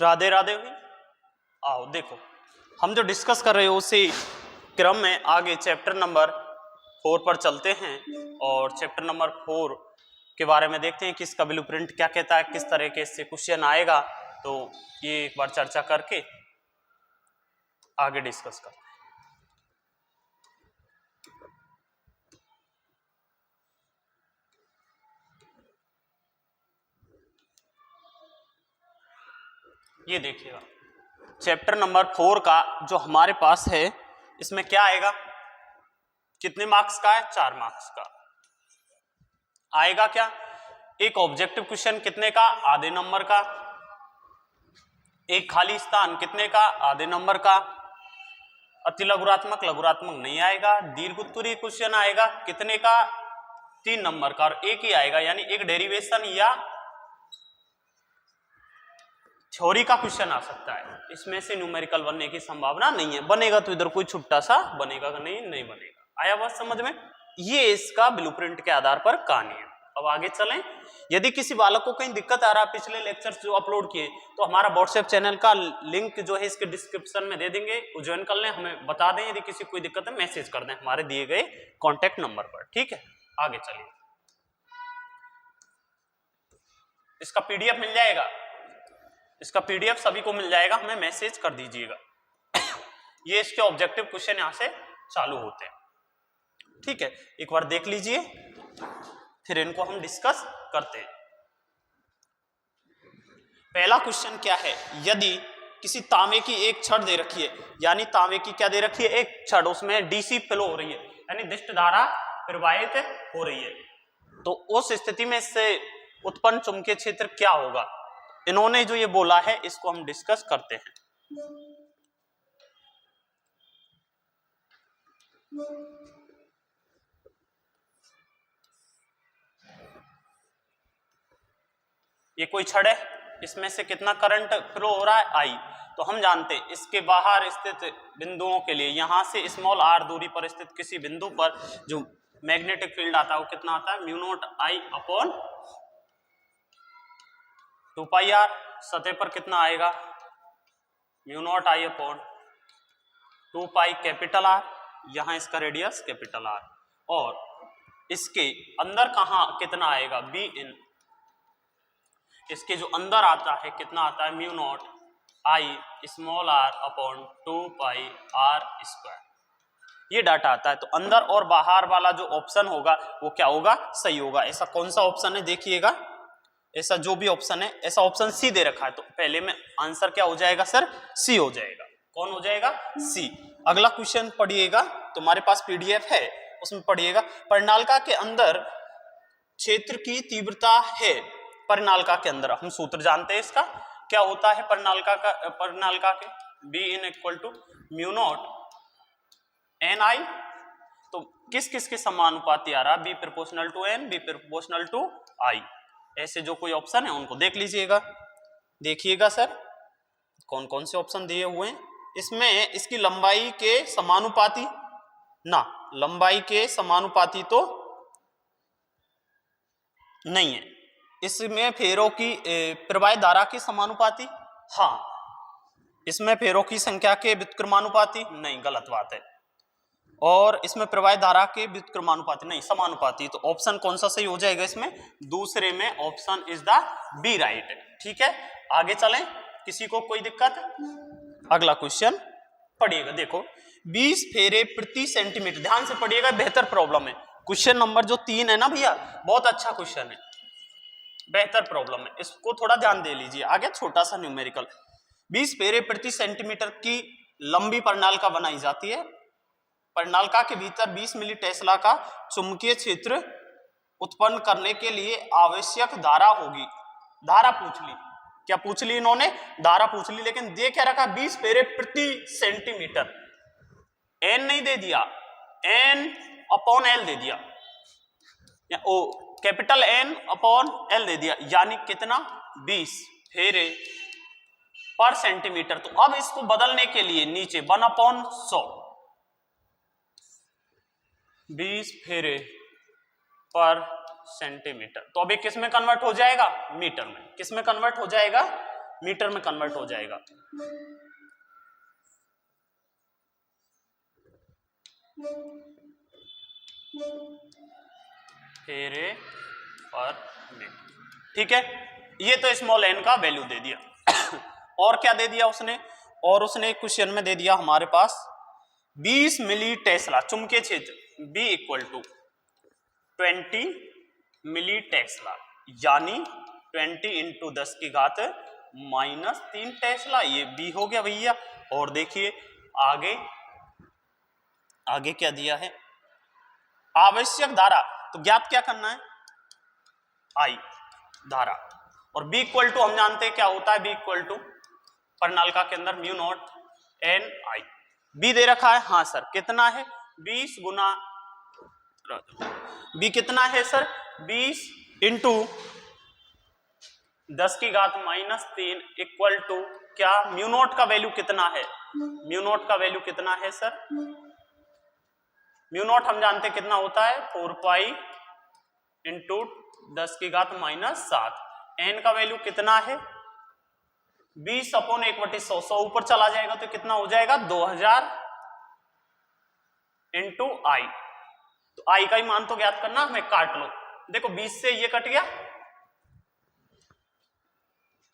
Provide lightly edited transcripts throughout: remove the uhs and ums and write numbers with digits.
राधे राधे हुई। आओ देखो, हम जो डिस्कस कर रहे हो उसी क्रम में आगे चैप्टर नंबर 4 पर चलते हैं और चैप्टर नंबर 4 के बारे में देखते हैं कि इसका ब्लूप्रिंट क्या कहता है, किस तरह के इससे क्वेश्चन आएगा। तो ये एक बार चर्चा करके आगे डिस्कस करते हैं। ये देखिएगा चैप्टर नंबर 4 का जो हमारे पास है इसमें क्या आएगा, कितने मार्क्स का है, 4 मार्क्स का आएगा। क्या एक ऑब्जेक्टिव क्वेश्चन कितने का, आधे नंबर का। एक खाली स्थान कितने का, आधे नंबर का। अति लघुरात्मक लघुरात्मक नहीं आएगा। दीर्घ उत्तरीय क्वेश्चन आएगा कितने का, 3 नंबर का। और एक ही आएगा, यानी एक डेरिवेशन या थ्योरी का क्वेश्चन आ सकता है। इसमें से न्यूमेरिकल बनने की संभावना नहीं है। बनेगा तो इधर कोई छुट्टा सा बनेगा, नहीं बनेगा। आया बात समझ में? ये इसका ब्लूप्रिंट के आधार पर कहानी है। अब आगे चलें। यदि किसी बालक को कहीं दिक्कत आ रहा है, पिछले लेक्चर्स जो अपलोड किए, तो हमारा व्हाट्सएप चैनल का लिंक जो है इसके डिस्क्रिप्शन में दे देंगे, वो ज्वाइन कर लें। हमें बता दें यदि किसी को कोई दिक्कत है, मैसेज कर दें हमारे दिए गए कॉन्टेक्ट नंबर पर। ठीक है, आगे चलिए। इसका पीडीएफ मिल जाएगा, इसका पीडीएफ सभी को मिल जाएगा, हमें मैसेज कर दीजिएगा। ये इसके ऑब्जेक्टिव क्वेश्चन यहां से चालू होते हैं। ठीक है, एक बार देख लीजिए, फिर इनको हम डिस्कस करते हैं। पहला क्वेश्चन क्या है, यदि किसी तांबे की एक छड़ दे रखी है, यानी तांबे की क्या दे रखी है, एक छड़, उसमें डीसी फ्लो हो रही है, यानी दिष्ट धारा प्रवाहित हो रही है, तो उस स्थिति में इससे उत्पन्न चुंबकीय क्षेत्र क्या होगा। इन्होंने जो ये बोला है इसको हम डिस्कस करते हैं। ये कोई छड़ है, इसमें से कितना करंट फ्लो हो रहा है, आई। तो हम जानते हैं इसके बाहर स्थित बिंदुओं के लिए, यहां से स्मॉल आर दूरी पर स्थित किसी बिंदु पर जो मैग्नेटिक फील्ड आता है वो कितना आता है, mu naught I upon 2 pi R. सतह पर कितना आएगा, mu naught I upon 2 pi capital R, यहां इसका रेडियस कैपिटल आर। और इसके अंदर कहां कितना आएगा, बी इन, इसके जो अंदर आता है कितना आता है, mu naught I small r upon 2 pi r square. ये डाटा आता है। तो अंदर और बाहर वाला जो ऑप्शन होगा वो क्या होगा, सही होगा। ऐसा कौन सा ऑप्शन है देखिएगा, ऐसा जो भी ऑप्शन है, ऐसा ऑप्शन सी दे रखा है, तो पहले में आंसर क्या हो जाएगा सर, सी हो जाएगा। कौन हो जाएगा, सी। अगला क्वेश्चन पढ़िएगा, तुम्हारे पास पीडीएफ है, उसमें पढ़िएगा। परिनालिका के अंदर क्षेत्र की तीव्रता है, परिनालिका के अंदर हम सूत्र जानते हैं इसका, क्या होता है परिनालिका के, B in equal to mu naught n I. तो किस किस के समानुपाती आ रहा, B proportional to n, B proportional to I. ऐसे जो कोई ऑप्शन है उनको देख लीजिएगा। देखिएगा सर कौन कौन से ऑप्शन दिए हुए हैं। इसमें इसकी लंबाई के समानुपाती ना, लंबाई के समानुपाती तो नहीं है। इसमें फेरों की प्रवाह धारा के समानुपाती, हाँ। इसमें फेरों की संख्या के व्युत्क्रमानुपाती नहीं, गलत बात है। और इसमें प्रवाह धारा के व्युत्क्रमानुपाती नहीं, समानुपाती। तो ऑप्शन कौन सा सही हो जाएगा इसमें, दूसरे में option is the B right. ठीक है, आगे चलें। किसी को कोई दिक्कत? अगला क्वेश्चन पढ़िएगा, देखो 20 फेरे प्रति सेंटीमीटर, ध्यान से पढ़िएगा, बेहतर प्रॉब्लम है। क्वेश्चन नंबर जो 3 है ना भैया, बहुत अच्छा क्वेश्चन है, बेहतर प्रॉब्लम है, इसको थोड़ा ध्यान दे लीजिए। आगे छोटा सा न्यूमेरिकल, 20 फेरे प्रति सेंटीमीटर की लंबी परिनालिका बनाई जाती है। परिनालिका के भीतर 20 मिली टेस्ला का चुंबकीय क्षेत्र उत्पन्न करने के लिए आवश्यक धारा होगी। धारा पूछ ली, क्या पूछ ली इन्होंने, धारा पूछ ली, लेकिन दे क्या रखा, 20 फेरे प्रति सेंटीमीटर। एन नहीं दे दिया, एन अपॉन एल दे दिया, O capital N upon L दे दिया, यानी कितना, 20 फेरे पर सेंटीमीटर। तो अब इसको बदलने के लिए नीचे 1/100, 20 फेरे पर सेंटीमीटर। तो अभी किस में कन्वर्ट हो जाएगा, मीटर में। किस में कन्वर्ट हो जाएगा, मीटर में कन्वर्ट हो जाएगा। फेरे पर मीटर, ठीक है। ये तो स्मॉल n का वैल्यू दे दिया। और क्या दे दिया उसने, और उसने क्वेश्चन में दे दिया हमारे पास 20 मिली टेस्ला चुंबकीय क्षेत्र B equal to 20 milli tesla, यानी 20 इंटू 10 की घात -3 टेस्ला, ये B हो गया भैया। और देखिए आगे आगे क्या दिया है, आवश्यक धारा, तो ज्ञात क्या करना है, I धारा, और B इक्वल टू हम जानते हैं क्या होता है, B इक्वल टू परिनालिका के अंदर म्यू नॉट एन आई। B दे रखा है, हाँ सर कितना है, 20 गुना, B कितना है सर, 20 इंटू 10 की घात -3 इक्वल टू क्या, म्यू नॉट का वैल्यू कितना है, म्यू नॉट का वैल्यू कितना है सर, म्यू नॉट हम जानते कितना होता है 4 पाई इंटू 10 की घात -7, एन का वैल्यू कितना है 20 अपॉन 1/100, 100 ऊपर चला जाएगा तो कितना हो जाएगा 2000 इंटू आई। तो आई का ही मान तो ज्ञात करना, हमें काट लो, देखो 20 से ये कट गया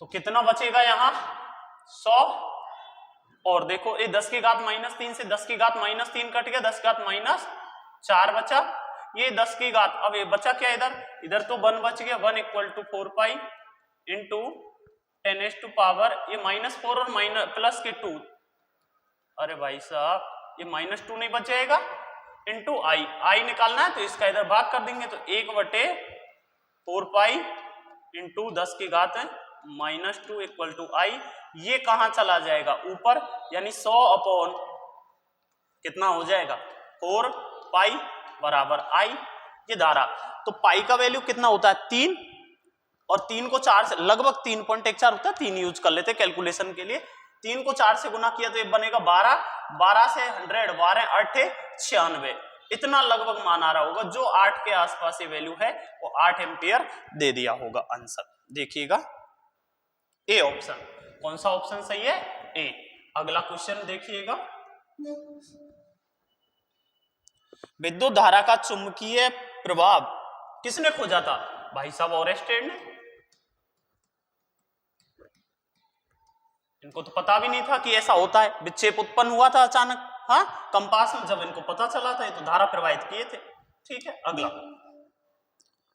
तो कितना बचेगा यहां 100, और देखो ये 10 की घात -3 से 10 की घात -3 कट गया, 10 की घात -4 बचा, ये 10 की घात, अब ये बचा क्या इधर, इधर तो 1 बच गया, 1 equal to 4 pi into 10 to power, ये -4 और प्लस के 2, अरे भाई साहब ये -2 नहीं बच जाएगा, इंटू आई, आई निकालना है तो इसका इधर भाग कर देंगे, तो 1/4 पाई इंटू 10 की घात -2 इक्वल टू आई, ये कहां चला जाएगा ऊपर, यानी 100 अपॉन कितना हो जाएगा 4 पाई बराबर आई, ये धारा। तो पाई का वैल्यू कितना होता है 3, और 3 को 4 से लगभग 3.14 होता है, 3 यूज कर लेते कैलकुलेशन के लिए, 3 को 4 से गुना किया तो ये बनेगा 12, 12 से 100, 12 8 96, इतना लगभग मान आ रहा होगा, जो 8 के आसपास ये वैल्यू है वो 8 एम्पियर दे दिया होगा आंसर। देखिएगा ए ऑप्शन, कौन सा ऑप्शन सही है, ए। अगला क्वेश्चन देखिएगा, विद्युत धारा का चुंबकीय प्रभाव किसने खोजा था, भाई साहब ओरेस्टेड ने, इनको तो पता भी नहीं था कि ऐसा होता है, विक्षेप उत्पन्न हुआ था अचानक, हाँ कंपास में जब इनको पता चला था ये तो धारा प्रवाहित किए थे। ठीक है, अगला,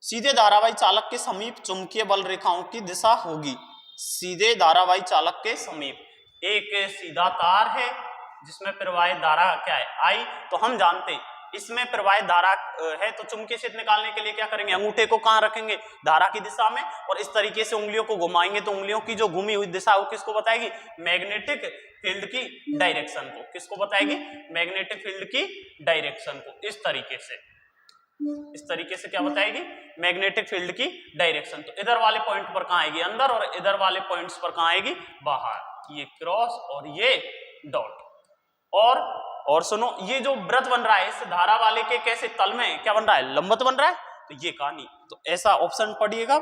सीधे धारावाही चालक के समीप चुंबकीय बल रेखाओं की दिशा होगी, सीधे धारावाही चालक के समीप एक सीधा तार है जिसमें प्रवाहित धारा क्या है आई, तो हम जानते इसमें प्रवाहित धारा है, तो चुंबकीय क्षेत्र निकालने के लिए क्या करेंगे, अंगूठे को कहां रखेंगे, धारा की दिशा में, और इस तरीके से उंगलियों को घुमाएंगे तो उंगलियों की जो घूमी हुई दिशा वो किसको बताएगी, मैग्नेटिक फील्ड की डायरेक्शन को, किसको बताएगी, मैग्नेटिक फील्ड की डायरेक्शन को, इस तरीके से क्या बताएगी, मैग्नेटिक फील्ड की डायरेक्शन। तो इधर वाले पॉइंट पर कहां आएगी अंदर, और इधर वाले पॉइंट्स पर कहां आएगी बाहर, ये क्रॉस और ये डॉट। और सुनो, ये जो वृत्त बन रहा है इस धारा वाले के कैसे तल में क्या बन रहा है, लंबवत बन रहा है, तो ये कहानी, तो ऐसा ऑप्शन पढ़िएगा,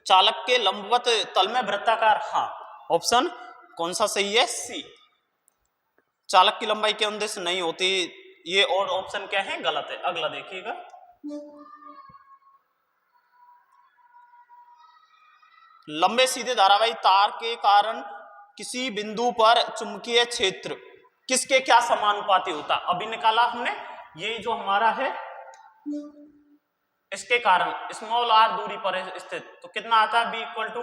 चालक के लंबवत तल में वृत्ताकार, हाँ ऑप्शन कौन सा सही है, सी, चालक की लंबाई के अंदर से नहीं होती ये, और ऑप्शन क्या है, गलत है। अगला देखिएगा, लंबे सीधे धारावाही तार के कारण किसी बिंदु पर चुंबकीय क्षेत्र किसके क्या समानुपाती होता, अभी निकाला हमने, ये जो हमारा है इसके कारण स्मॉल r दूरी पर स्थित, तो कितना आता है, b equal to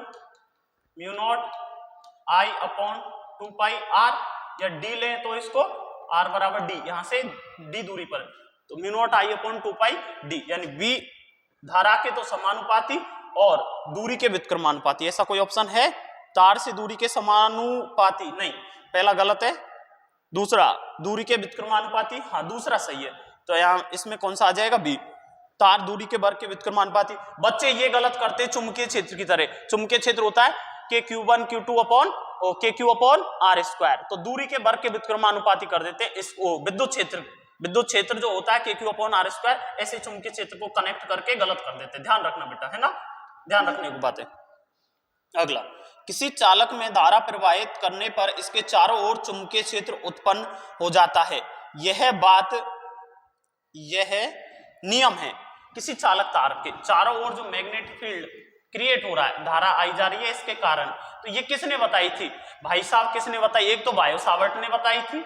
mu naught I upon 2 pi r, या d लें तो इसको r बराबर d, यहां से d दूरी पर, तो mu naught I upon 2 pi d, यानी b धारा के तो समानुपाती और दूरी के व्युत्क्रमानुपाती, ऐसा कोई ऑप्शन है, तार से दूरी के समानुपाती नहीं, पहला गलत है, दूसरा दूरी के व्युत्क्रमानुपाती, हाँ दूसरा सही है, तो यहाँ इसमें कौन सा आ जाएगा, बी, तार दूरी के वर्ग के व्युत्क्रमानुपाती। बच्चे ये गलत करते चुंबकीय क्षेत्र की तरह, चुंबकीय क्षेत्र होता है के Q1 Q2 upon KQ upon R square, तो दूरी के वर्ग के व्युत्क्रमानुपाती कर देते हैं इस विद्युत क्षेत्र जो होता है KQ अपॉन R स्क्वायर, ऐसे चुंबकीय क्षेत्र को कनेक्ट करके गलत कर देते हैं, ध्यान रखना बेटा, है ना, ध्यान रखने की बात है। अगला, किसी चालक में धारा प्रवाहित करने पर इसके चारों ओर चुंबकीय क्षेत्र उत्पन्न हो जाता है। यह नियम है। किसी चालक तार के चारों ओर जो मैग्नेटिक फील्ड क्रिएट हो रहा है, धारा आई जा रही है इसके कारण, तो ये किसने बताई थी भाई साहब? किसने बताई? एक तो बायो सावर्ट ने बताई थी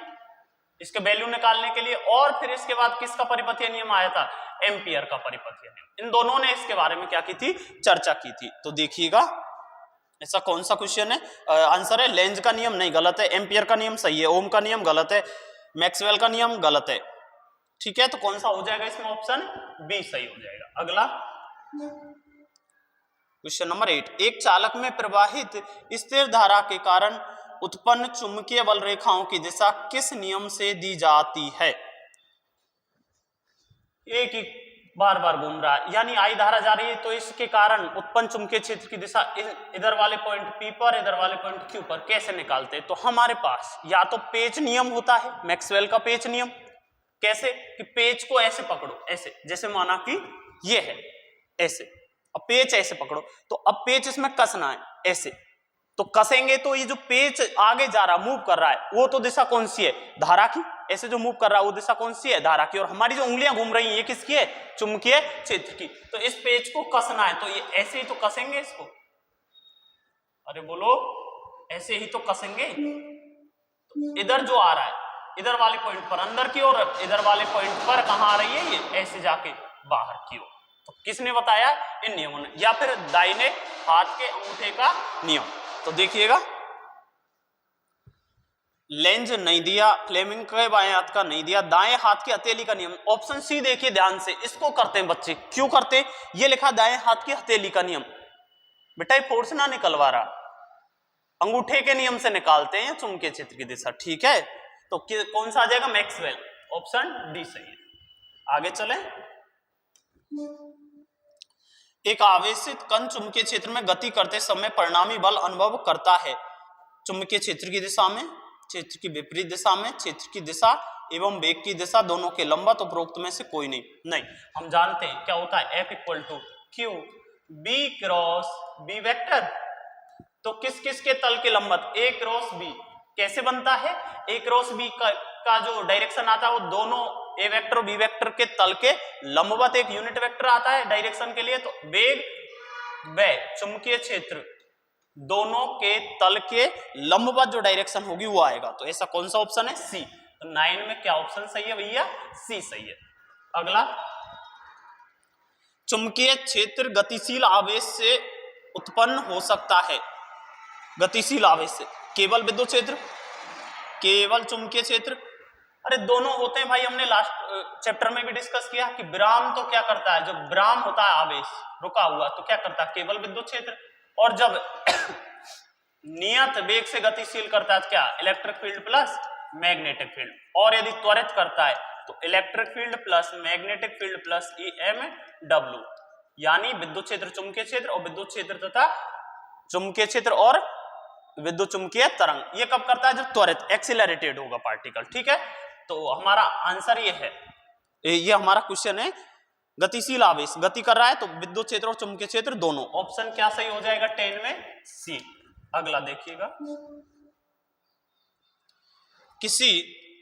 इसके वैल्यू निकालने के लिए, और फिर इसके बाद किसका परिपथीय नियम आया था? एम्पियर का परिपथीय नियम। इन दोनों ने इसके बारे में क्या की थी? चर्चा की थी। तो देखिएगा ऐसा कौन सा क्वेश्चन है? आंसर है लेंज का नियम नहीं, गलत है। एम्पियर का नियम सही है, ओम का नियम गलत है, मैक्सवेल का नियम गलत है। ठीक है, तो कौन सा हो जाएगा इसमें? ऑप्शन बी सही हो जाएगा। अगला क्वेश्चन नंबर 8, एक चालक में प्रवाहित स्थिर धारा के कारण उत्पन्न चुंबकीय बल रेखाओं की दिशा किस नियम से दी जाती है? एक ही बार बार घूम रहा है, यानी आई धारा जा रही है, तो इसके कारण उत्पन्न चुंबकीय क्षेत्र की दिशा इधर वाले पॉइंट P पर, इधर वाले पॉइंट Q पर कैसे निकालते हैं? तो हमारे पास या तो पेच नियम होता है, मैक्सवेल का पेच नियम। कैसे? कि पेच को ऐसे पकड़ो, ऐसे, जैसे माना कि ये है ऐसे, अब पेच ऐसे पकड़ो, तो अब पेच इसमें कसना है ऐसे, तो कसेंगे तो ये जो पेच आगे जा रहा, मूव कर रहा है, वो तो दिशा कौन सी है? धारा की। ऐसे जो मूव कर रहा है वो दिशा कौन सी है? धारा की। और हमारी जो उंगलियां घूम रही हैं ये किसकी है? चुंबकीय क्षेत्र की। तो इस पेच को कसना है, तो ये ऐसे ही तो कसेंगे इसको। अरे बोलो, ऐसे ही तो कसेंगे। तो इधर जो आ रहा है, इधर वाले पॉइंट पर अंदर की ओर, इधर वाले पॉइंट पर कहां आ रही है? ये ऐसे जाके बाहर की ओर। तो किसने बताया? इन नियमों ने। या फिर दाहिने हाथ के अंगूठे का नियम। तो देखिएगा, लेंज नहीं दिया, फ्लेमिंग के बाएं हाथ का नहीं दिया, दाएं हाथ की हथेली का नियम। ऑप्शन सी देखिए ध्यान से, इसको करते हैं बच्चे। क्यों करते हैं? ये लिखा दाएं हाथ की हथेली का नियम। बेटा ये फोर्स ना निकलवा रहा, अंगूठे के नियम से निकालते हैं चुंबकीय क्षेत्र की दिशा। ठीक है, तो कौन सा आ जाएगा? मैक्सवेल। ऑप्शन डी सही है। आगे चलें। एक आवेशित कण चुंबकीय क्षेत्र में गति करते समय परिणामी बल अनुभव करता है चुंबकीय क्षेत्र की दिशा में, क्षेत्र की विपरीत दिशा में, क्षेत्र की दिशा एवं वेग की दिशा दोनों के लंबवत। उपरोक्त में से कोई नहीं। हम जानते हैं क्या होता है? F equal to q B cross B vector. तो किस किस के तल के लंबवत? A cross B. कैसे बनता है? ए क्रॉस बी का जो डायरेक्शन आता है वो दोनों ए वेक्टर और बी वेक्टर के तल के लंबवत एक यूनिट वेक्टर आता है डायरेक्शन के लिए। तो वेग व चुंबकीय क्षेत्र दोनों के तल के लंबवत जो डायरेक्शन होगी वो आएगा। तो ऐसा कौन सा ऑप्शन है? सी। तो 9 में क्या ऑप्शन सही है भैया? सी सही है। अगला, चुंबकीय क्षेत्र गतिशील आवेश से उत्पन्न हो सकता है। गतिशील आवेश से केवल विद्युत क्षेत्र, केवल चुंबकीय क्षेत्र? अरे दोनों होते हैं भाई। हमने लास्ट चैप्टर में भी डिस्कस किया कि विराम तो क्या करता है? जब विराम होता है आवेश रुका हुआ, तो क्या करता है? केवल विद्युत क्षेत्र। और जब नियत वेग से गतिशील करता है तो क्या? Electric field plus magnetic field. और यदि त्वरित करता है तो electric field plus magnetic field plus EMW, यानी विद्युत क्षेत्र, चुंबकीय क्षेत्र और विद्युत क्षेत्र तथा चुंबकीय क्षेत्र और विद्युत चुंबकीय तरंग। ये कब करता है? जब त्वरित, एक्सिलरेटेड होगा पार्टिकल। ठीक है, तो हमारा आंसर ये है, ये हमारा क्वेश्चन है। गतिशील आवेश गति कर रहा है तो विद्युत क्षेत्र और चुंबकीय क्षेत्र दोनों। ऑप्शन क्या सही हो जाएगा 10 में? सी। अगला देखिएगा, किसी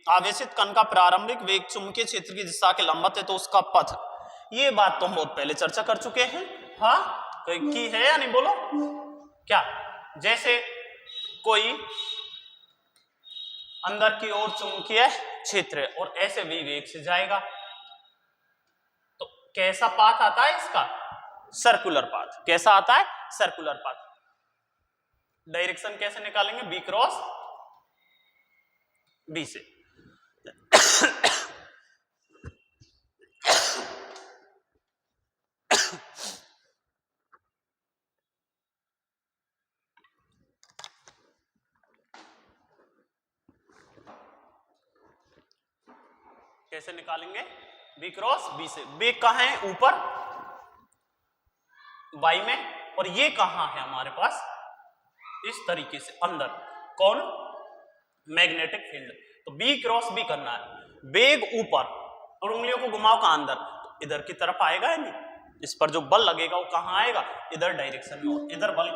आवेशित कण का प्रारंभिक वेग चुंबकीय क्षेत्र की दिशा के लंबवत है तो उसका पथ। ये बात तो हम बहुत पहले चर्चा कर चुके हैं। हाँ, कोई की है या नहीं? बोलो क्या? जैसे कोई अंदर की ओर चुंबकीय क्षेत्र है और ऐसे भी वेग से जाएगा, तो कैसा पाथ आता है इसका? Circular path. कैसा आता है? Circular path. डायरेक्शन कैसे निकालेंगे? बी क्रॉस बी से। कैसे निकालेंगे? बी क्रॉस बी से। वेग कहां है? ऊपर वाई में, और ये कहां है हमारे पास? इस तरीके से अंदर। कौन? Magnetic field. तो बी क्रॉस बी करना है। वेग ऊपर और उंगलियों को घुमाओ कहां? अंदर। तो इधर की तरफ आएगा या नहीं? इस पर जो बल लगेगा वो कहां आएगा? इधर डायरेक्शन में। और इधर बल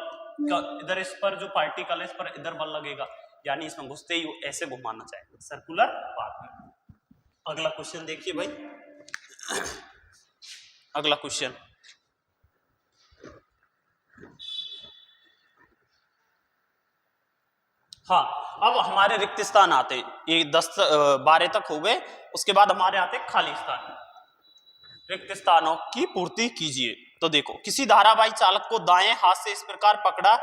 इधर इस पर जो पार्टिकल है इस पर इधर बल लगेगा, यानी इसमें घुसते ही ऐसे घुमाना चाहिए सर्कुलर पाथ में। अगला क्वेश्चन देखिए भाई, अगला क्वेश्चन, हाँ अब हमारे रिक्त स्थान आते, ये 10-12 तक हो गए, उसके बाद हमारे आते खाली स्थान। रिक्त स्थानों की पूर्ति कीजिए। तो देखो, किसी धारावाही चालक को दाएं हाथ से इस प्रकार पकड़ा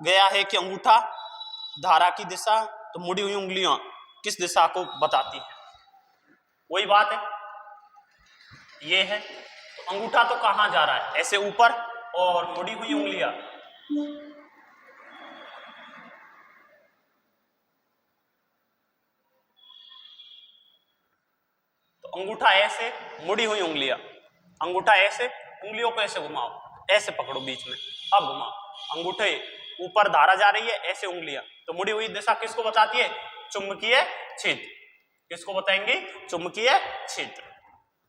गया है कि अंगूठा धारा की दिशा, तो मुड़ी हुई उंगलियां किस दिशा को बताती है? वही बात है, ये है, तो अंगूठा तो कहां जा रहा है? ऐसे ऊपर, और मुड़ी हुई उंगलियां अंगूठा ऐसे, मुड़ी हुई उंगलियां, अंगूठा ऐसे, उंगलियों को ऐसे घुमाओ, ऐसे पकड़ो बीच में, अब घुमाओ, अंगूठे ऊपर धारा जा रही है, ऐसे उंगलियां, तो मुड़ी हुई दिशा किसको बताती है? चुंबकीय क्षेत्र। किसको बताएंगे? चुंबकीय क्षेत्र।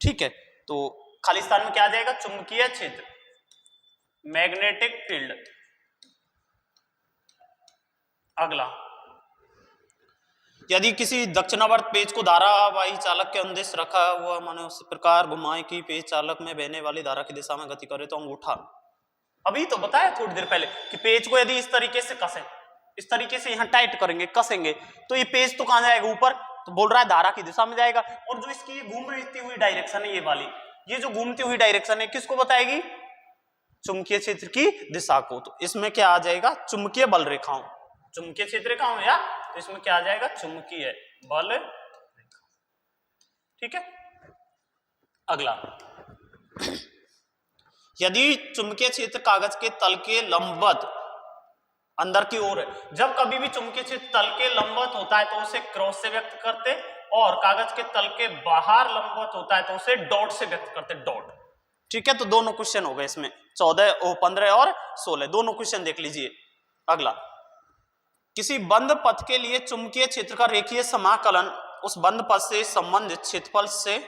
ठीक है, तो खाली स्थान में क्या आ जाएगा? चुंबकीय क्षेत्र, मैग्नेटिक फील्ड। अगला, यदि किसी दक्षिणावर्त पेज को धारावाही चालक के अनुदेश रखा हुआ माने उस प्रकार घुमाए कि पेज चालक में बहने वाली धारा की दिशा में गति करे, तो अंगूठा, अभी तो बताया थोड़ी देर पहले कि पेज को यदि इस तरीके से कसें, इस तरीके से यहाँ टाइट करेंगे, कसेंगे, तो ये पेज तो कहां जाएगा? ऊपर, तो बोल रहा है धारा की दिशा में जाएगा। और जो इसकी घूमती हुई डायरेक्शन है, ये वाली, ये जो घूमती हुई डायरेक्शन है किसको बताएगी? चुंबकीय क्षेत्र की दिशा को। तो इसमें क्या आ जाएगा? चुंबकीय बल रेखाओं, चुंबकीय क्षेत्र रेखा हो या, तो इसमें क्या आ जाएगा? चुंबकीय बल रेखा। ठीक है, अगला, यदि चुंबकीय क्षेत्र कागज के तल के लंबवत अंदर की ओर है, जब कभी भी चुंबकीय क्षेत्र तल के लंबवत होता है तो उसे क्रॉस से व्यक्त करते, और कागज के तल के बाहर लंबवत होता है तो उसे डॉट से व्यक्त करते, डॉट। ठीक है, तो दोनों क्वेश्चन हो गए इसमें, 15 और 16, दोनों क्वेश्चन देख लीजिए। अगला, किसी बंद पथ के लिए चुंबकीय क्षेत्र का रेखीय समाकलन उस बंद पथ से संबंधित क्षेत्रफल से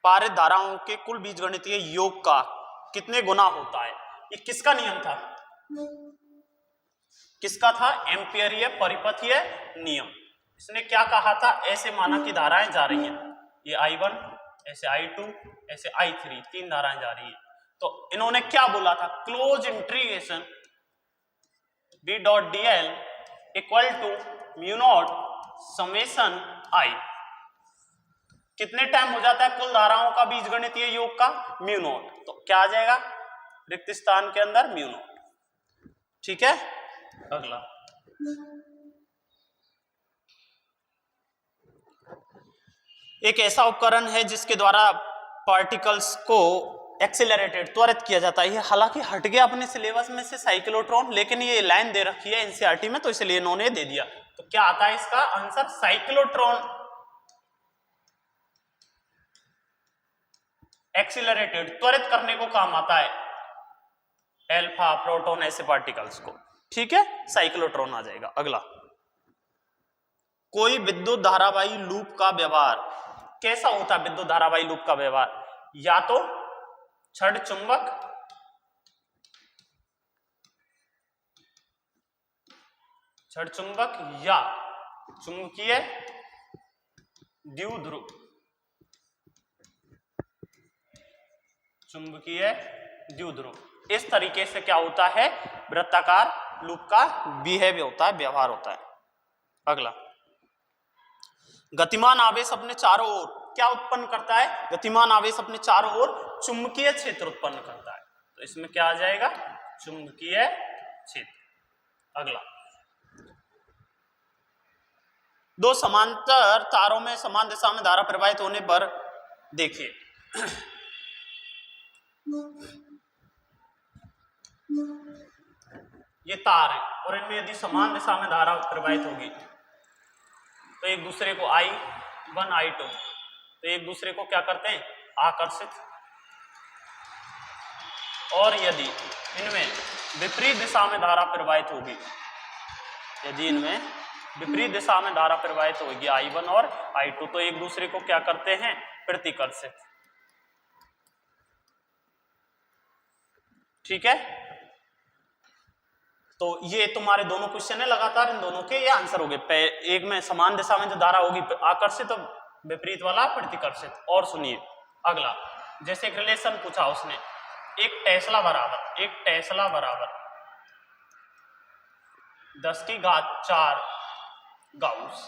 पारित धाराओं के कुल बीजगणितीय योग का कितने गुना होता है? ये किसका नियम था? किसका था? एम्पियरीय परिपथीय नियम। इसने क्या कहा था? ऐसे माना कि धाराएं जा रही हैं, ये I1, ऐसे I2, ऐसे I3, 3 धाराएं जा रही हैं, तो इन्होंने क्या बोला था? Close integration B dot dl equal to mu naught summation I। कितने टाइम हो जाता है कुल धाराओं का बीजगणितीय योग का? Mu naught. तो क्या आ जाएगा रिक्त स्थान के अंदर? Mu naught. ठीक है, अगला, एक ऐसा उपकरण है जिसके द्वारा पार्टिकल्स को एक्सेलरेटेड, त्वरित किया जाता है। ये हालांकि हट गया अपने सिलेबस में से साइक्लोट्रॉन, लेकिन ये लाइन दे रखी है एनसीईआरटी में, तो इसलिए इन्होंने दे दिया। तो क्या आता है इसका आंसर? साइक्लोट्रॉन। एक्सेलरेटेड, त्वरित करने को काम आता है अल्फा, प्रोटॉन, ऐसे पार्टिकल्स को। ठीक है, साइक्लोट्रॉन आ जाएगा। अगला, कोई विद्युत धारावाही लूप का व्यवहार कैसा होता है? विद्युत धारावाही लूप का व्यवहार या तो छड़ चुंबक, छड़ चुंबक या चुंबकीय द्विध्रुव, चुंबकीय द्विध्रुव। इस तरीके से क्या होता है? वृत्ताकार लूप का बिहेव होता है, व्यवहार होता है। अगला, गतिमान आवेश अपने चारों ओर क्या उत्पन्न करता है? गतिमान आवेश अपने चारों ओर चुंबकीय क्षेत्र उत्पन्न करता है, तो इसमें क्या आ जाएगा? चुंबकीय क्षेत्र। अगला, दो समांतर तारों में समान दिशा में धारा प्रवाहित होने पर देखिए, ये तार है और इनमें यदि समान दिशा में धारा प्रवाहित होगी तो एक दूसरे को I1 I2, तो एक दूसरे को क्या करते हैं? आकर्षित। और यदि इनमें विपरीत दिशा में धारा प्रवाहित होगी, यदि इनमें विपरीत दिशा में धारा प्रवाहित होगी I1 और I2, तो एक दूसरे को क्या करते हैं? प्रतिकर्षित। ठीक है, तो ये तुम्हारे दोनों क्वेश्चन है लगातार, इन दोनों के ये आंसर हो गए। एक में समान दिशा में जो धारा होगी आकर्षित और विपरीत वाला प्रतिकर्षित। और सुनिए अगला, जैसे एक रिलेशन पूछा उसने, एक टेस्ला बराबर 10⁴ गाउस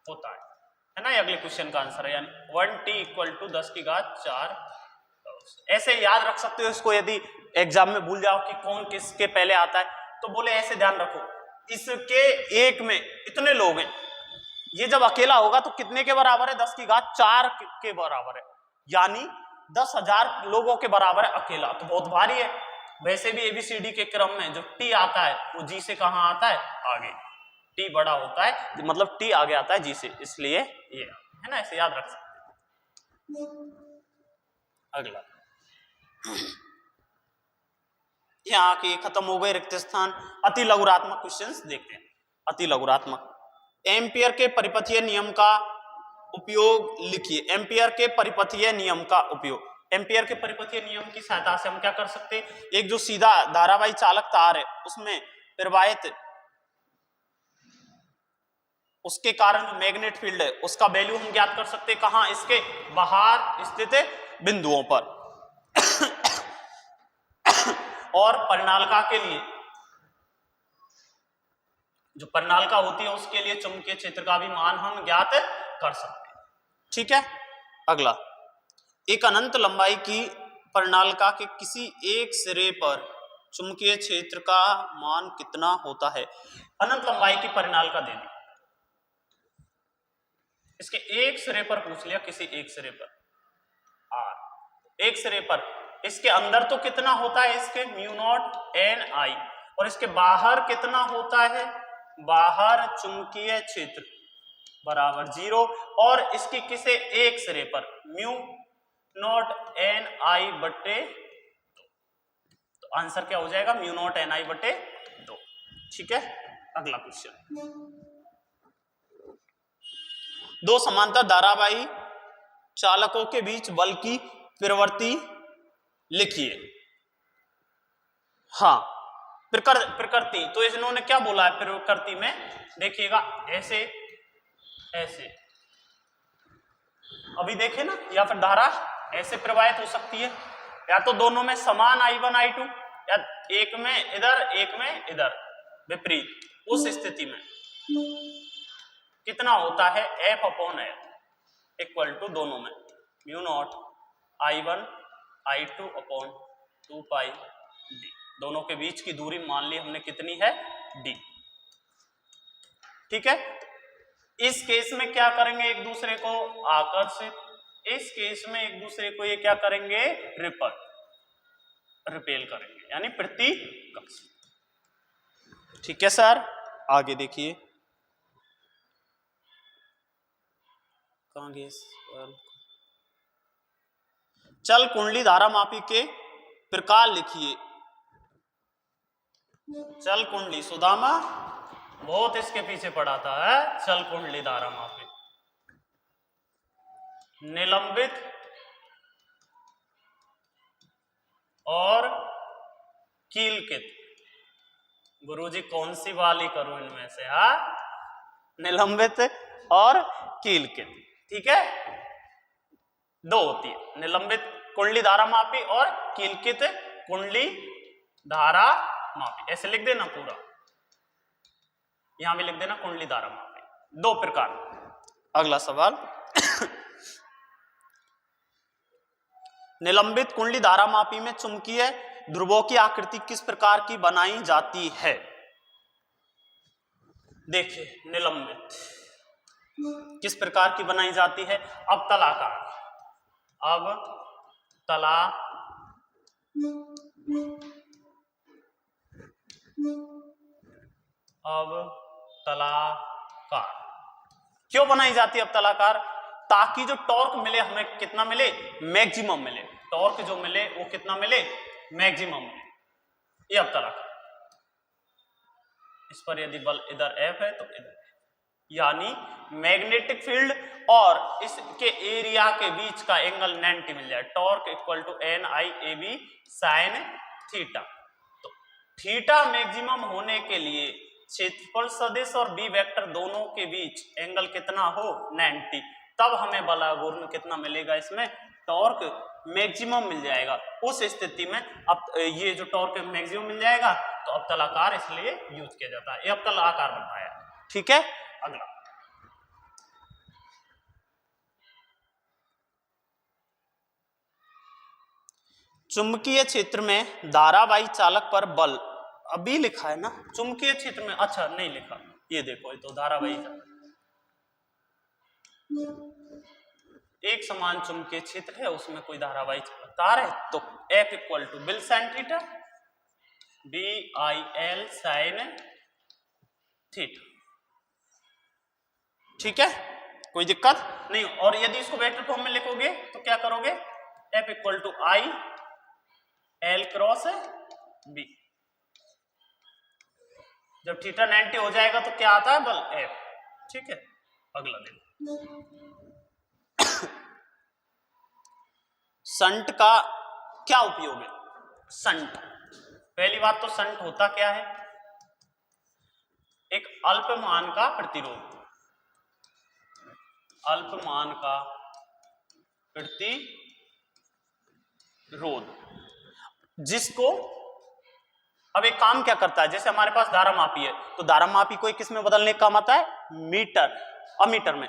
होता है ना, ये अगले क्वेश्चन का आंसर है। यानी 1t = 10⁴ गाउस। ऐसे याद रख सकते हो इसको, यदि एग्जाम में भूल जाओ कि कौन किसके पहले आता है तो बोले ऐसे ध्यान रखो, इसके एक में इतने लोग हैं, ये जब अकेला होगा तो कितने के बराबर है? 10⁴ के बराबर है, यानी 10,000 लोगों के बराबर है अकेला, तो बहुत भारी है। वैसे भी ABCD के क्रम में जो T आता है वो G से कहाँ आता है? आगे। T बड़ा होता है, मतलब T आगे आता है G से, इसलिए ये है ना, ऐसे याद रख सकते हैं। अगला, यहाँ की खत्म हो गए रिक्त स्थान। अति लघुरात्मक क्वेश्चंस देखते हैं। अति लघुरात्मक, एम्पियर के परिपथीय नियम का उपयोग लिखिए। एम्पियर के परिपथीय नियम का उपयोग, एम्पियर के परिपथीय नियम की सहायता से हम क्या कर सकते हैं? एक जो सीधा धारावाही चालक तार है उसमें प्रवाहित, उसके कारण जो मैग्नेट फील्ड है उसका वैल्यू हम ज्ञात कर सकते हैं। कहां? इसके बाहर स्थित बिंदुओं पर। और परिनालिका के लिए, जो परिनालिका होती है उसके लिए चुंबकीय क्षेत्र का भी मान हम ज्ञात कर सकते हैं। ठीक है। अगला, एक अनंत लंबाई की परिनालिका के किसी एक सिरे पर चुंबकीय क्षेत्र का मान कितना होता है? अनंत लंबाई की परिनालिका दे दी, इसके एक सिरे पर पूछ लिया, किसी एक सिरे पर R, एक सिरे पर, इसके अंदर तो कितना होता है? इसके μ0 Ni, और इसके बाहर कितना होता है? बाहर चुंबकीय क्षेत्र बराबर 0, और इसकी किसे एक सिरे पर μ0 Ni/2, तो आंसर क्या हो जाएगा? μ0 Ni/2। ठीक है। अगला क्वेश्चन, दो समांतर धारावाही चालकों के बीच बल की प्रवृत्ति लिखिए। हाँ, प्रकृति, तो इन्होंने क्या बोला है प्रकृति में? देखिएगा ऐसे ऐसे, अभी देखे ना, या फिर धारा ऐसे प्रवाहित हो सकती है, या तो दोनों में समान I1 I2, या एक में इधर एक में इधर विपरीत। उस स्थिति में कितना होता है? F/L = दोनों में μ0 I1 I2/2πd, दोनों के बीच की दूरी मान ली हमने कितनी है? d। ठीक है। इस केस में क्या करेंगे? एक दूसरे को आकर्षित, इस केस में एक दूसरे को ये क्या करेंगे? रिपेल करेंगे, यानी प्रतिकर्षित। ठीक है सर। आगे देखिए, कहां गए? चल कुंडली धारामापी के प्रकार लिखिए। चल कुंडली, सुदामा बहुत इसके पीछे पड़ा था है। चल कुंडली धारामापी, निलंबित और कीलकित। गुरुजी कौन सी वाली करूं इनमें से? हाँ, निलंबित और कीलकित। ठीक है, दो होती है, निलंबित कुंडली धारामापी और कीलकित कुंडली धारामापी। ऐसे लिख देना पूरा, यहां भी लिख देना कुंडली धारामापी, दो प्रकार। अगला सवाल, निलंबित कुंडली धारामापी में चुंबकीय ध्रुवों की आकृति किस प्रकार की बनाई जाती है? देखिए, निलंबित किस प्रकार की बनाई जाती है? अवतलाकार, अवतलाकार। क्यों बनाई जाती है अवतलाकार? ताकि जो टॉर्क मिले हमें कितना मिले? मैक्सिमम मिले। टॉर्क जो मिले वो कितना मिले? मैक्सिमम मिले। ये अवतलाकार। इस पर यदि बल इधर F है तो इधर, यानी मैग्नेटिक फील्ड और इसके एरिया के बीच का एंगल 90 मिल जाए। Torque = NIAB sin theta. तो थीटा मैक्सिमम होने के लिए क्षेत्रफल सदिश और बी वेक्टर दोनों के बीच एंगल कितना हो 90, तब हमें बलागुण कितना मिलेगा, इसमें टॉर्क मैक्सिमम मिल जाएगा। उस स्थिति में अब ये जो टॉर्क मैक्सिमम मिल जाएगा तो अवतल आकार इसलिए यूज किया जाता है। ये अवतल आकार बताया, ठीक है। अगला चुंबकीय क्षेत्र में धारावाही चालक पर बल, अभी लिखा है ना चुंबकीय क्षेत्र में, अच्छा नहीं लिखा, ये देखो, ये तो धारावाही एक समान चुंबकीय क्षेत्र है, उसमें कोई धारावाही चालक तार है, तो F equal to BIL sine theta BIL sine theta, ठीक है, कोई दिक्कत नहीं। और यदि इसको वेक्टर फॉर्म में लिखोगे तो क्या करोगे, F equal to IL cross B। जब थीटा 90 हो जाएगा तो क्या आता है, बल F, ठीक है। अगला देखो, संट का क्या उपयोग है। संट, पहली बात तो संट होता क्या है, एक अल्पमान का प्रतिरोध, अल्पमान का प्रतिरोध, जिसको अब एक काम क्या करता है, जैसे हमारे पास धारामापी है तो धारामापी को किस में बदलने का काम आता है, मीटर, अमीटर में।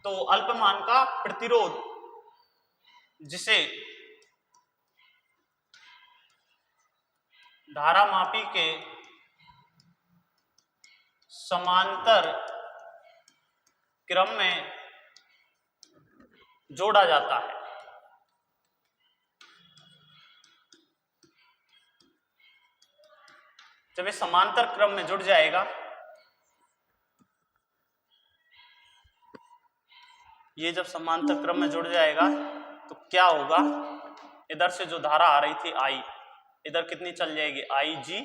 तो अल्पमान का प्रतिरोध जिसे धारामापी के समांतर क्रम में जोड़ा जाता है, जब ये समांतर क्रम में जुड़ जाएगा, ये जब समांतर क्रम में जुड़ जाएगा तो क्या होगा, इधर से जो धारा आ रही थी I, इधर कितनी चल जाएगी IG,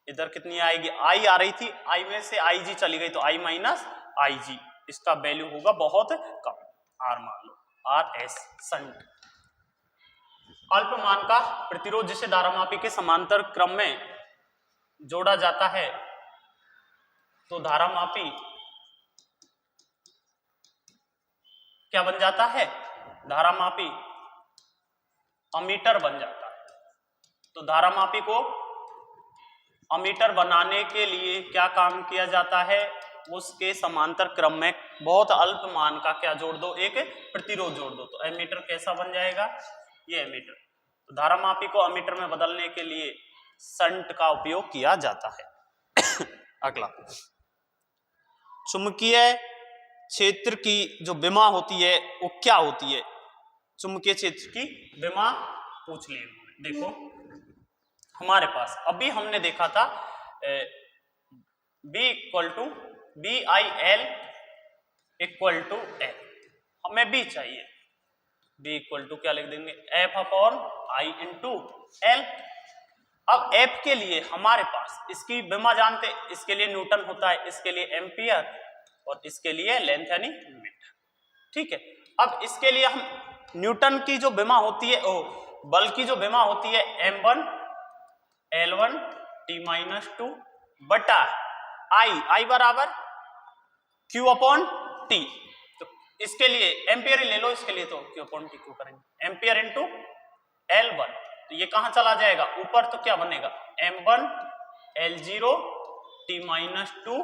इधर कितनी आएगी I आ रही थी, I में से IG चली गई तो I माइनस IG, इसका वैल्यू होगा बहुत कम, R मान लो, RS संट। अल्पमान का प्रतिरोध जिसे धारामापी के समांतर क्रम में जोड़ा जाता है, तो धारामापी क्या बन जाता है, धारामापी अमीटर बन जाता है। तो धारामापी को अमीटर बनाने के लिए क्या काम किया जाता है, उसके समांतर क्रम में बहुत अल्प मान का क्या जोड़ दो, एक प्रतिरोध जोड़ दो, तो एमीटर कैसा बन जाएगा, ये एमीटर। तो धारामापी को अमीटर में बदलने के लिए संट का उपयोग किया जाता है। अगला, चुंबकीय क्षेत्र की जो विमा होती है वो क्या होती है, चुंबकीय क्षेत्र की विमा पूछ ली उन्होंने। देखो हमारे पास अभी हमने देखा था B equal to BIL equal to L, हमें B चाहिए, B इक्वल टू क्या लिख देंगे, F upon I into L। अब F के लिए हमारे पास इसकी विमा जानते, इसके लिए न्यूटन होता है, इसके लिए एम्पियर और इसके लिए लेंथ यानी मीटर, ठीक है। अब इसके लिए हम न्यूटन की जो विमा होती है, बल की जो विमा होती है M1 L1 T-2 बटा I बराबर Q अपॉन T। तो इसके लिए एम्पियर ही ले लो, इसके लिए तो Q अपॉन T क्यों करेंगे, एम्पियर इंटू L1, तो ये कहां चला जाएगा ऊपर, तो क्या बनेगा M1 L0 T-2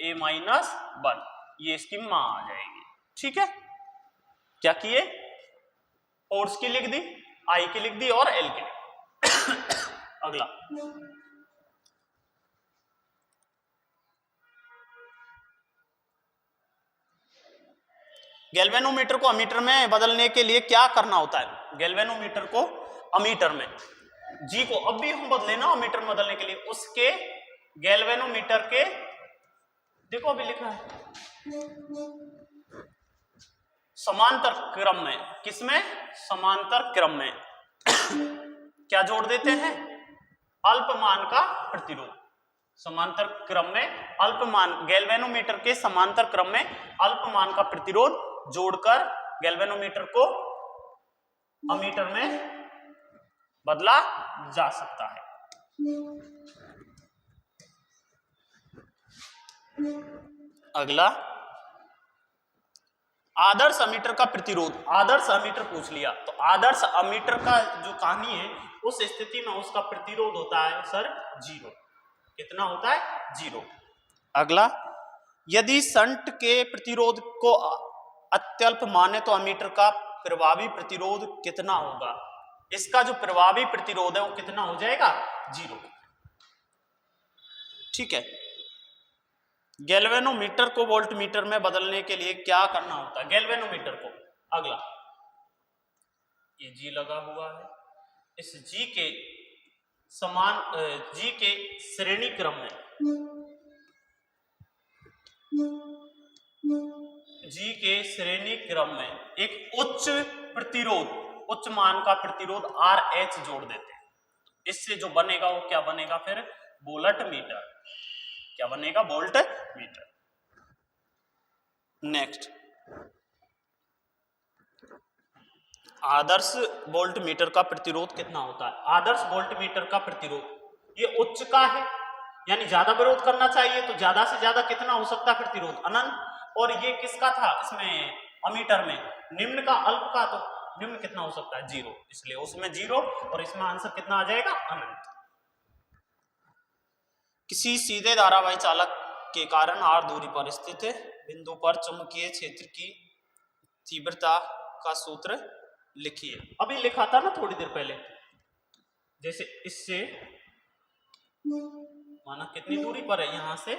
A-1, ये इसकी मान आ जाएगी, ठीक है। क्या किए, फोर्स की लिख दी, I की लिख दी और L की लिख दी। अगला, गैल्वेनोमीटर को अमीटर में बदलने के लिए क्या करना होता है, गैल्वेनोमीटर को अमीटर में, G को अब भी हम बदले ना अमीटर में बदलने के लिए, उसके गैल्वेनोमीटर के, देखो अभी लिखा है समांतर क्रम में, किसमें, समांतर क्रम में क्या जोड़ देते हैं, अल्पमान का प्रतिरोध। समांतर क्रम में अल्पमान, गैल्वेनोमीटर के समांतर क्रम में अल्पमान का प्रतिरोध जोड़कर गैल्वेनोमीटर को अमीटर में बदला जा सकता है, अगला आदर्श अमीटर का प्रतिरोध। आदर्श अमीटर पूछ लिया तो आदर्श अमीटर का जो कहानी है उस स्थिति में उसका प्रतिरोध होता है सर 0। कितना होता है 0। अगला यदि शंट के प्रतिरोध को अत्यल्प माने तो अमीटर का प्रभावी प्रतिरोध कितना होगा। इसका जो प्रभावी प्रतिरोध है वो कितना हो जाएगा 0। ठीक है। गैल्वेनोमीटर को वोल्टमीटर में बदलने के लिए क्या करना होता है गैल्वेनोमीटर को। अगला ये G लगा हुआ है, इस G के समान G के श्रेणी क्रम में G के श्रेणी क्रम में एक उच्च प्रतिरोध उच्च मान का प्रतिरोध RH जोड़ देते हैं। इससे जो बनेगा वो क्या बनेगा फिर वोल्टमीटर। क्या बनेगा वोल्टमीटर। नेक्स्ट आदर्श वोल्टमीटर का प्रतिरोध कितना होता है। आदर्श वोल्टमीटर का प्रतिरोध ये उच्च का है यानी ज्यादा विरोध करना चाहिए तो ज्यादा से ज्यादा कितना हो सकता है प्रतिरोध अनंत। और ये किसका था इसमें अमीटर में निम्न का अल्प का तो निम्न कितना हो सकता है 0 इसलिए उसमें 0 और इसमें आंसर कितना आ जाएगा अनंत। किसी सीधे धारावाही चालक के कारण r दूरी पर स्थित बिंदु पर चुंबकीय क्षेत्र की तीव्रता का सूत्र लिखिए। अभी लिखा था ना थोड़ी देर पहले जैसे इससे माना कितनी दूरी पर है यहां से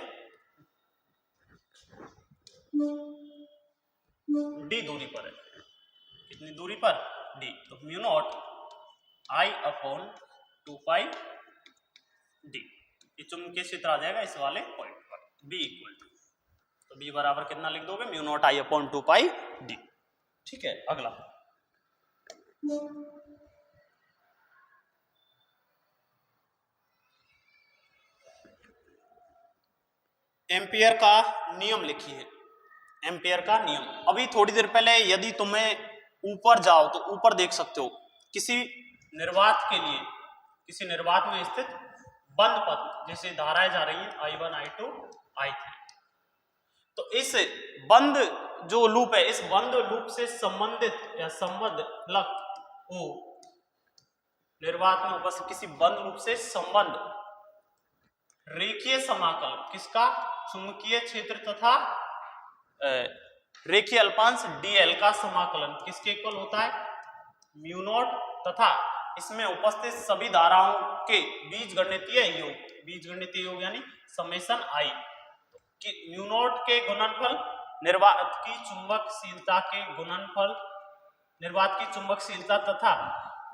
d दूरी पर है। कितनी दूरी पर d तो म्यू नॉट I/2 d ये चुंबकीय क्षेत्र आ जाएगा इस वाले पॉइंट पर b इक्वल टू तो b बराबर कितना लिख दोगे म्यू नॉट I/2 d। ठीक है। अगला एम्पियर का नियम लिखिए। एम्पियर का नियम अभी थोड़ी देर पहले यदि तुम्हें ऊपर जाओ तो ऊपर देख सकते हो किसी निर्वात के लिए किसी निर्वात में स्थित बंद पथ जैसे धाराएं जा रही हैं I1 I2 I3 तो इस बंद जो लूप है इस बंद लूप से संबंधित या संबद्ध लक हो निर्वात में उपस्थित किसी बंद लूप से संबंध रेखीय समाकल किसका चुंबकीय क्षेत्र तथा रेखीय अल्पांश dl का समाकलन किसके इक्वल होता है म्यू नॉट तथा इसमें उपस्थित सभी धाराओं के बीजगणितीय योग यानी समेशन I कि म्यू नॉट के गुणनफल निर्वात की चुंबकशीलता के गुणनफल निर्वात की चुंबकशीलता तथा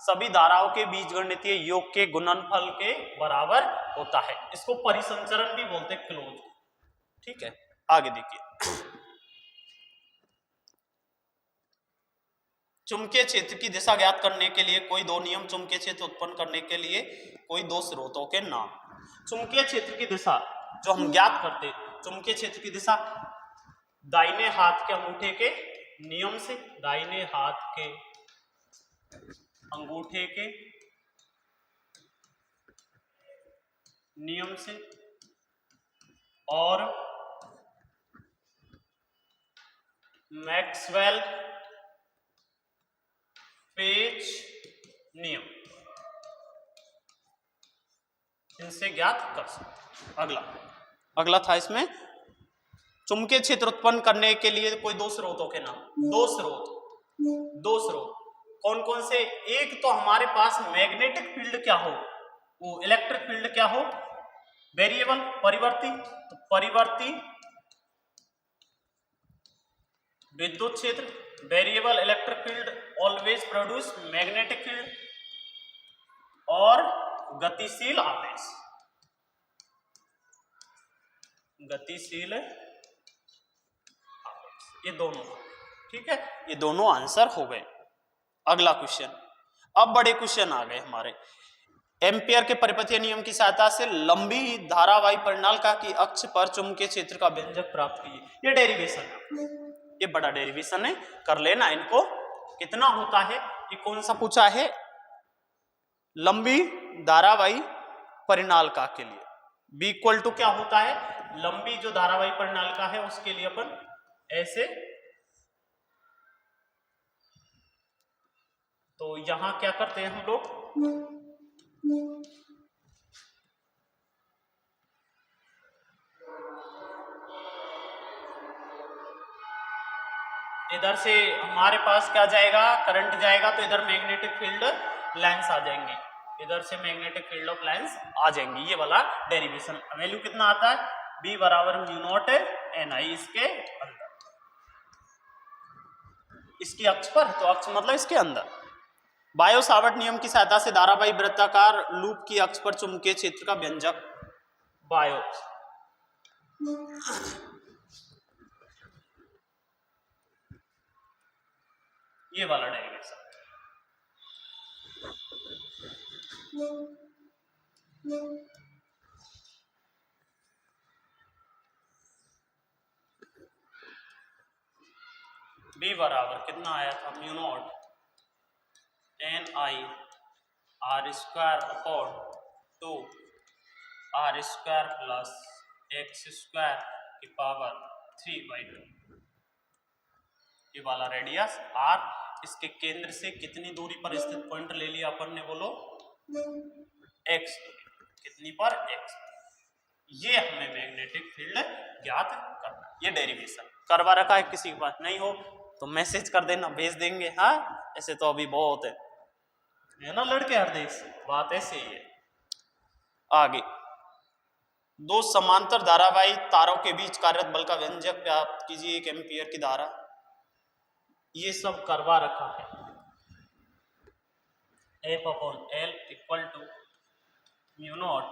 सभी धाराओं के बीजगणितीय योग के गुणनफल के बराबर होता है। इसको परिसंचरण भी बोलते हैं क्लोज। ठीक है। आगे देखिए चुंबकीय क्षेत्र की दिशा ज्ञात करने के लिए कोई दो नियम चुंबकीय क्षेत्र उत्पन्न करने के लिए कोई दो स्रोतों के नाम। चुंबकीय क्षेत्र की दिशा जो हम ज्ञात करते चुंबकीय क्षेत्र की दिशा दाहिने हाथ के अंगूठे के नियम से दाहिने हाथ के अंगूठे के नियम से और मैक्सवेल पेच नियम इनसे ज्ञात कर सकते। अगला था इसमें चुंबकीय क्षेत्र उत्पन्न करने के लिए कोई दो स्रोतों के नाम। दो स्रोत कौन कौन से। एक तो हमारे पास मैग्नेटिक फील्ड क्या हो वो इलेक्ट्रिक फील्ड क्या हो वेरिएबल परिवर्ती तो परिवर्ती विद्युत क्षेत्र variable electric field always produce magnetic field और गतिशील आवेश ये दोनों। ठीक है। ये दोनों आंसर हो गए। अगला क्वेश्चन अब बड़े क्वेश्चन आ गए हमारे। एम्पियर के परिपथीय नियम की सहायता से लंबी धारावाही परिनालिका की अक्ष पर चुंबकीय क्षेत्र का व्यंजक प्राप्त कीजिए। ये डेरिवेशन है ये बड़ा डेरिवेशन है कर लेना इनको। कितना होता है ये कौन सा पूछा है लंबी धारावाही परिनालिका के लिए B इक्वल टू क्या होता है, लंबी जो धारावाही परिनालिका है उसके लिए अपन ऐसे, तो यहां क्या करते हैं हम लोग, इधर से हमारे पास क्या जाएगा, करंट जाएगा, तो इधर मैग्नेटिक फील्ड लाइंस आ जाएंगे, इधर से मैग्नेटिक फील्ड ऑफ लाइंस आ जाएंगे। ये वाला डेरिवेशन वैल्यू कितना आता है, B बराबर म्यू नॉट NI इसके अंदर, इसकी अक्ष पर, तो अक्ष मतलब इसके अंदर। बायो सावर्ट नियम की सहायता से धारावाही वृत्ताकार लूप की अक्ष पर चुंबकीय क्षेत्र का व्यंजक बायो, ये वाला डेरिवेशन। B बराबर कितना आया था, mu naught NI R square upon 2 R square plus X square की पावर 3/2। ये वाला रेडियस R, इसके केंद्र से कितनी दूरी पर स्थित पॉइंट ले लिया अपन ने, बोलो X, कितनी पर X। ये हमें मैग्नेटिक फील्ड ज्ञात करना, ये डेरिवेशन करवा रखा है। किसी के पास नहीं हो तो मैसेज कर देना, भेज देंगे। हाँ, ऐसे तो अभी बहुत है ना लड़के, हर देश बात ऐसे ही है। आगे, दो समांतर धारावाही तारों के बीच कार्यरत बल का व्यंजक प्राप्त कीजिए, 1 एम्पियर की धारा। ये सब करवा रखा है। F/L equal to mu naught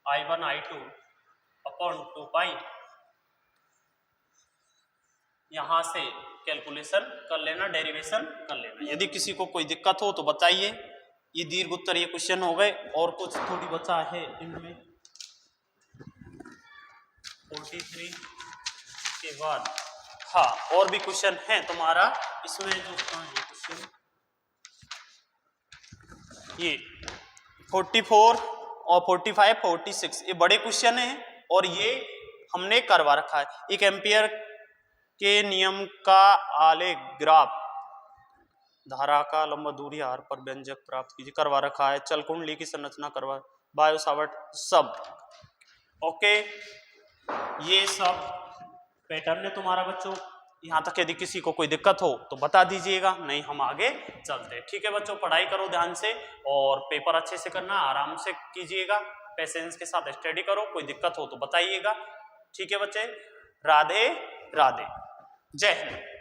I1 I2 upon 2 pi. यहां से कैलकुलेशन कर लेना, डेरिवेशन कर लेना। यदि किसी को कोई दिक्कत हो तो बताइए। ये दीर्घ उत्तर ये क्वेश्चन हो गए, और कुछ थोड़ी बचा है इनमें। 43 के बाद हाँ और भी क्वेश्चन है तुम्हारा इसमें, जो क्वेश्चन ये 44 और 45 46 ये बड़े क्वेश्चन हैं, और ये हमने करवा रखा है। 1 एम्पियर के नियम का आलेख ग्राफ, धारा का लंबा दूरी आर पर व्यंजक प्राप्त कीजिए, करवा रखा है। चल कुंडली की संरचना करवा, बायो सावर्ट सब ओके। ये सब पैटर्न है तुम्हारा बच्चों। यहाँ तक यदि किसी को कोई दिक्कत हो तो बता दीजिएगा, नहीं हम आगे चलते हैं। ठीक है बच्चों, पढ़ाई करो ध्यान से, और पेपर अच्छे से करना, आराम से कीजिएगा, पेशेंस के साथ स्टडी करो। कोई दिक्कत हो तो बताइएगा। ठीक है बच्चे, राधे राधे, जय हिंद।